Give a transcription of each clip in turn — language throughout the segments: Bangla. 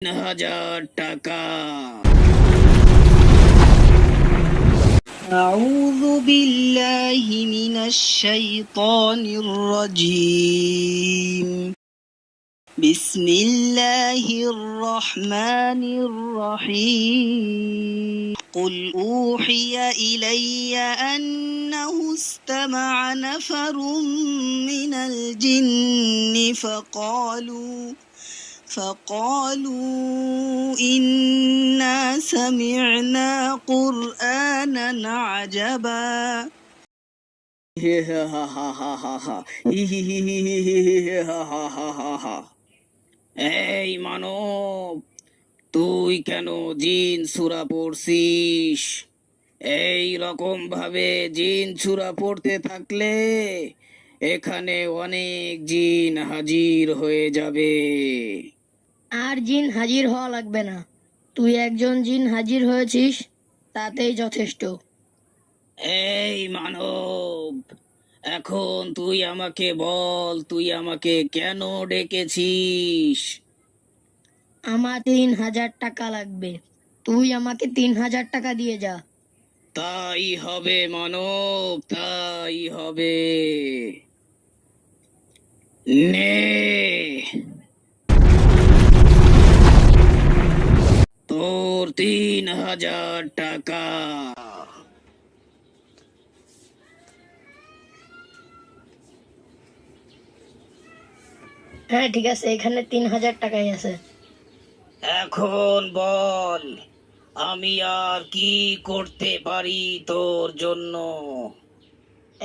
1000 টাকা। أعوذ بالله من الشيطان الرجيم. بسم الله الرحمن الرحيم. قل أوحي إلي أنه استمع نفر من الجن فقالوا إنا سمعنا قرآنا عجبا. এই মানব, তুই কেন জিন সূরা পড়ছিস? এই রকম ভাবে জিন সূরা পড়তে থাকলে এখানে অনেক জিন হাজির হয়ে যাবে। আর জিন হাজির হওয়া লাগবে না, তুই একজন জিন হাজির হয়েছিস, তাতেই যথেষ্ট। এই মানব, এখন তুই আমাকে বল, তুই আমাকে কেন ডেকেছিস? আমার 3000 টাকা লাগবে, তুই আমাকে 3000 টাকা দিয়ে যা। তাই হবে মানব, তাই হবে। নে, তোর 3000 টাকা। হ্যাঁ ঠিক আছে, এখানে 3000 টাকাই আছে। এখন বল, আমি আর কি করতে পারি তোর জন্য?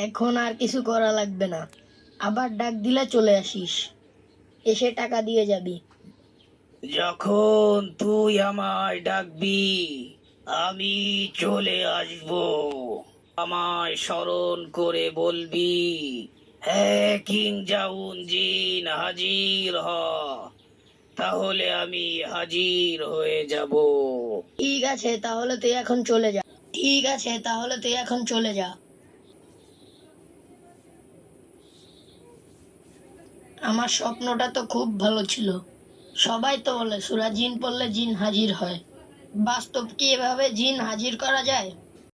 এখন আর কিছু করা লাগবে না, আবার ডাক দিলে চলে আসিস, এসে টাকা দিয়ে যাবি। যখন তুই আমায় ডাকবি আমি চলে আসব। আমায় স্মরণ করে বলবি, হ্যাঁ কিং জাউন জিন হাজির হ, তাহলে আমি হাজির হয়ে যাব। ঠিক আছে, তাহলে তুই এখন চলে যা। ঠিক আছে, তাহলে তুই এখন চলে যা। আমার স্বপ্নটা তো খুব ভালো ছিল। সবাই তো বলে সূরা জিন পড়লে জিন হাজির হয়। বাস্তব কি এভাবে জিন হাজির করা যায়?